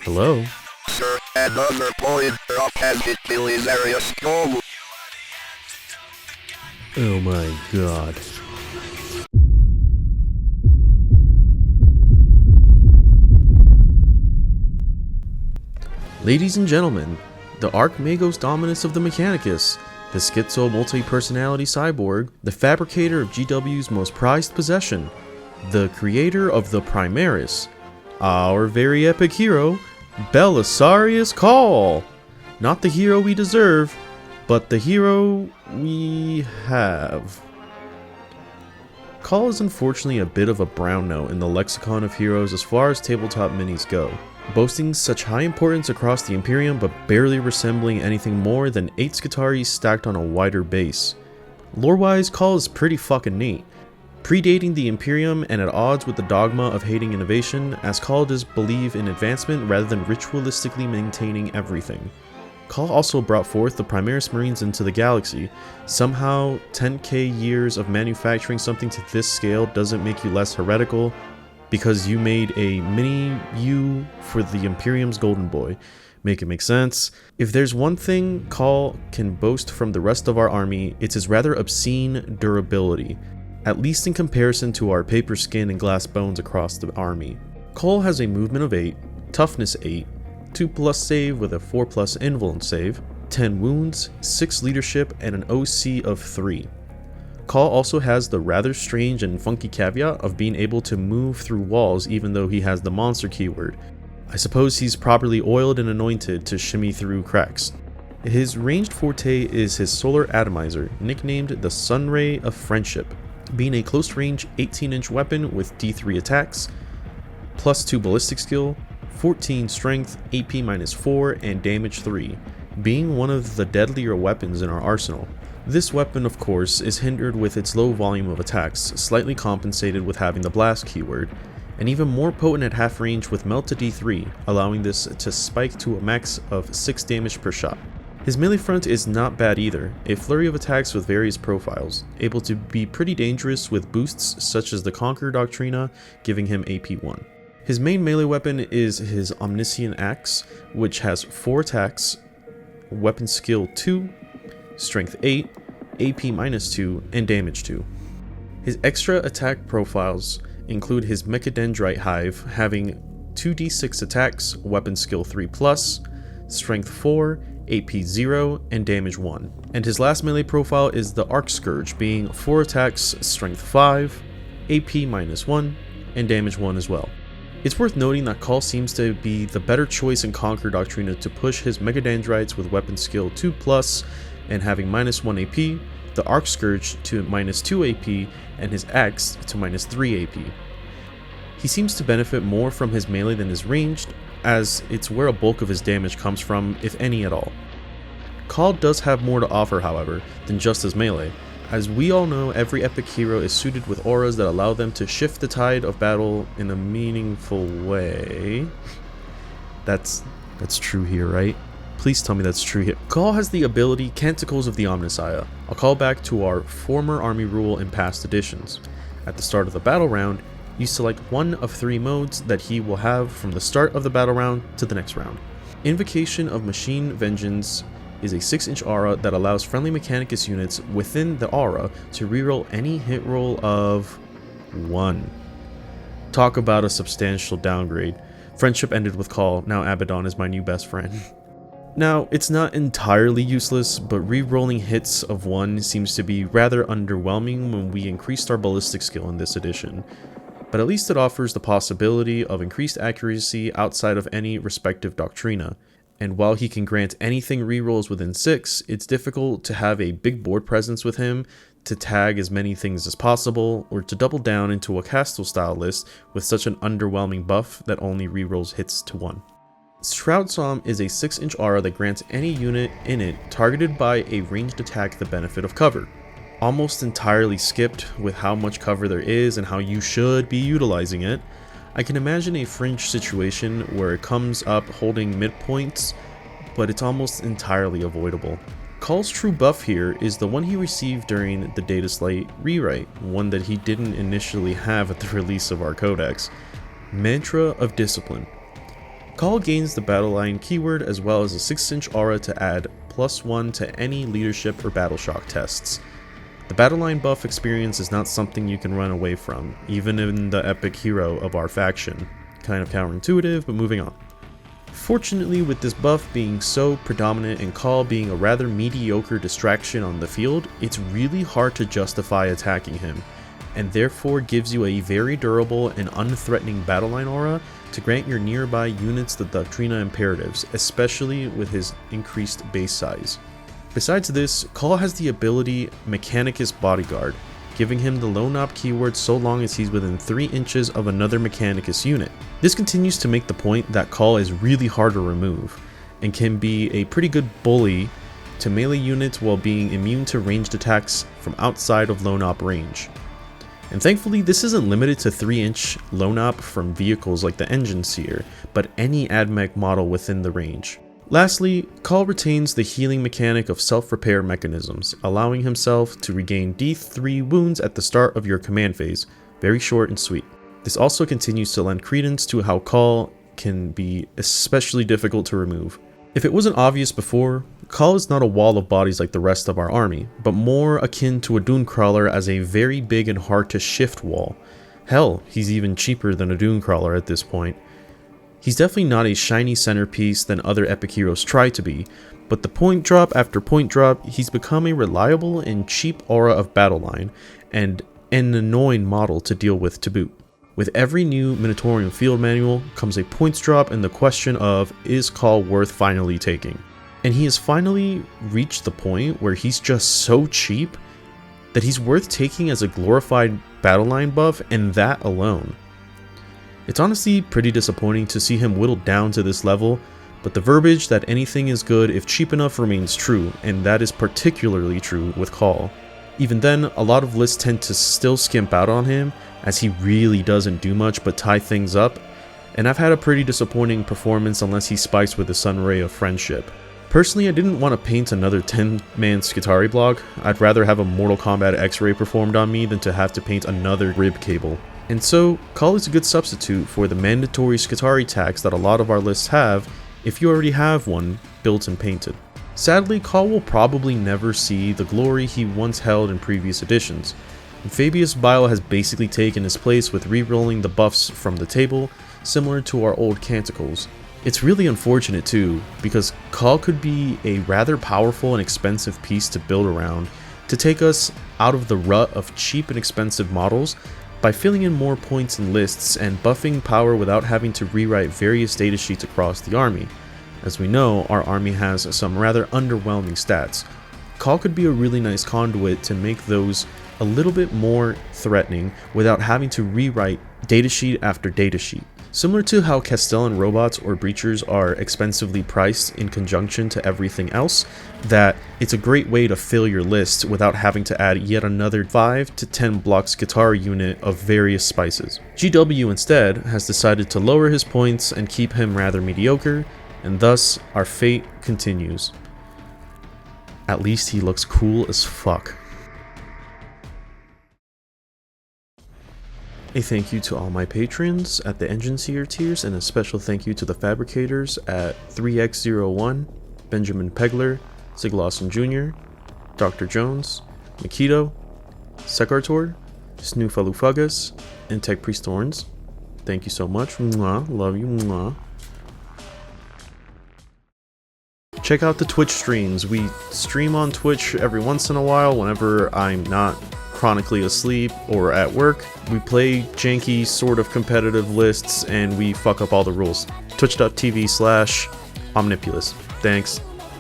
Hello? Sir, another point drop has hit Belisarius. Cawl. Oh my god. Ladies and gentlemen, the Archmagos Dominus of the Mechanicus, the schizo multi-personality cyborg, the fabricator of GW's most prized possession, the creator of the Primaris, our very epic hero, Belisarius Cawl. Not the hero we deserve, but the hero we have. Cawl is unfortunately a bit of a brown note in the lexicon of heroes as far as tabletop minis go, boasting such high importance across the Imperium but barely resembling anything more than 8 Skitaris stacked on a wider base. Lore-wise, Cawl is pretty fucking neat. Predating the Imperium and at odds with the dogma of hating innovation, as Cawl does believe in advancement rather than ritualistically maintaining everything. Cawl also brought forth the Primaris Marines into the galaxy. Somehow, 10k years of manufacturing something to this scale doesn't make you less heretical because you made a mini you for the Imperium's Golden Boy. Make it make sense? If there's one thing Cawl can boast from the rest of our army, it's his rather obscene durability, at least in comparison to our paper skin and glass bones across the army. Cawl has a movement of 8, toughness 8, 2+ save with a 4+ invuln save, 10 wounds, 6 leadership, and an OC of 3. Cawl also has the rather strange and funky caveat of being able to move through walls even though he has the monster keyword. I suppose he's properly oiled and anointed to shimmy through cracks. His ranged forte is his solar atomizer, nicknamed the Sunray of Friendship, being a close range 18-inch weapon with D3 attacks, +2 ballistic skill, 14 strength, AP -4, and damage 3, being one of the deadlier weapons in our arsenal. This weapon, of course, is hindered with its low volume of attacks, slightly compensated with having the blast keyword, and even more potent at half range with melt to D3, allowing this to spike to a max of 6 damage per shot. His melee front is not bad either, a flurry of attacks with various profiles, able to be pretty dangerous with boosts such as the Conquer Doctrina, giving him AP 1. His main melee weapon is his Omniscient Axe, which has 4 attacks, weapon skill 2, strength 8, AP -2, and damage 2. His extra attack profiles include his Mechadendrite Hive having 2d6 attacks, weapon skill 3+, strength 4, AP 0, and damage 1. And his last melee profile is the Arc Scourge, being 4 attacks, strength 5, AP -1, and damage 1 as well. It's worth noting that Cawl seems to be the better choice in Conquer Doctrina to push his Mechadendrites with weapon skill 2+ and having -1 AP, the Arc Scourge to -2 AP, and his Axe to -3 AP. He seems to benefit more from his melee than his ranged, as it's where a bulk of his damage comes from, if any at all. Cawl does have more to offer, however, than just his melee. As we all know, every epic hero is suited with auras that allow them to shift the tide of battle in a meaningful way. That's true here, right? Please tell me that's true here. Cawl has the ability Canticles of the Omnissiah, a callback to our former army rule in past editions. At the start of the battle round, you select one of 3 modes that he will have from the start of the battle round to the next round. Invocation of Machine Vengeance is a 6-inch aura that allows friendly Mechanicus units within the aura to reroll any hit roll of 1. Talk about a substantial downgrade. Friendship ended with Cawl, now Abaddon is my new best friend. Now, it's not entirely useless, but re-rolling hits of 1 seems to be rather underwhelming when we increased our ballistic skill in this edition. But at least it offers the possibility of increased accuracy outside of any respective Doctrina. And while he can grant anything rerolls within 6, it's difficult to have a big board presence with him to tag as many things as possible, or to double down into a Castle style list with such an underwhelming buff that only rerolls hits to 1. Shroud Psalm is a 6-inch aura that grants any unit in it targeted by a ranged attack the benefit of cover. Almost entirely skipped with how much cover there is and how you should be utilizing it. I can imagine a fringe situation where it comes up holding midpoints, but it's almost entirely avoidable. Cawl's true buff here is the one he received during the Data Slate rewrite, one that he didn't initially have at the release of our codex. Mantra of Discipline. Cawl gains the battle line keyword as well as a 6-inch aura to add +1 to any leadership or battle shock tests. The battle line buff experience is not something you can run away from, even in the epic hero of our faction. Kind of counterintuitive, but moving on. Fortunately, with this buff being so predominant and Cawl being a rather mediocre distraction on the field, it's really hard to justify attacking him, and therefore gives you a very durable and unthreatening battle line aura to grant your nearby units the Doctrina imperatives, especially with his increased base size. Besides this, Cawl has the ability Mechanicus Bodyguard, giving him the Lone Op keyword so long as he's within 3 inches of another Mechanicus unit. This continues to make the point that Cawl is really hard to remove, and can be a pretty good bully to melee units while being immune to ranged attacks from outside of Lone Op range. And thankfully this isn't limited to 3-inch Lone Op from vehicles like the Engine Seer, but any Admech model within the range. Lastly, Cawl retains the healing mechanic of self-repair mechanisms, allowing himself to regain D3 wounds at the start of your command phase, very short and sweet. This also continues to lend credence to how Cawl can be especially difficult to remove. If it wasn't obvious before, Cawl is not a wall of bodies like the rest of our army, but more akin to a Dune Crawler as a very big and hard to shift wall. Hell, he's even cheaper than a Dune Crawler at this point. He's definitely not a shiny centerpiece than other epic heroes try to be, but the point drop after point drop, he's become a reliable and cheap aura of battle line, and an annoying model to deal with to boot. With every new Minotaurian field manual comes a points drop and the question of, is Cawl worth finally taking? And he has finally reached the point where he's just so cheap that he's worth taking as a glorified battle line buff, and that alone. It's honestly pretty disappointing to see him whittled down to this level, but the verbiage that anything is good if cheap enough remains true, and that is particularly true with Cawl. Even then, a lot of lists tend to still skimp out on him, as he really doesn't do much but tie things up, and I've had a pretty disappointing performance unless he spikes with the Sunray of Friendship. Personally, I didn't want to paint another 10-man Skitarii block. I'd rather have a Mortal Kombat X-Ray performed on me than to have to paint another rib cable. And so, Cawl is a good substitute for the mandatory Skitarii tags that a lot of our lists have if you already have one built and painted. Sadly, Cawl will probably never see the glory he once held in previous editions, and Fabius Bile has basically taken his place with re-rolling the buffs from the table, similar to our old Canticles. It's really unfortunate too, because Cawl could be a rather powerful and expensive piece to build around to take us out of the rut of cheap and expensive models by filling in more points in lists and buffing power without having to rewrite various datasheets across the army. As we know, our army has some rather underwhelming stats. Cawl could be a really nice conduit to make those a little bit more threatening without having to rewrite datasheet after datasheet. Similar to how Castellan robots or breachers are expensively priced in conjunction to everything else, that it's a great way to fill your list without having to add yet another 5 to 10 block Skitarii unit of various spices. GW instead has decided to lower his points and keep him rather mediocre, and thus our fate continues. At least he looks cool as fuck. A thank you to all my patrons at the Engine Seer tiers, and a special thank you to the fabricators at 3x01, Benjamin Pegler, Sig Lawson Jr., Dr. Jones, Makito, Sekartor, Snoofalufagus, and Tech Priest Thorns. Thank you so much. Mwah. Love you. Mwah. Check out the Twitch streams. We stream on Twitch every once in a while whenever I'm not chronically asleep or at work. We play janky sort of competitive lists and we fuck up all the rules. Twitch.tv/Omnipulus. Thanks.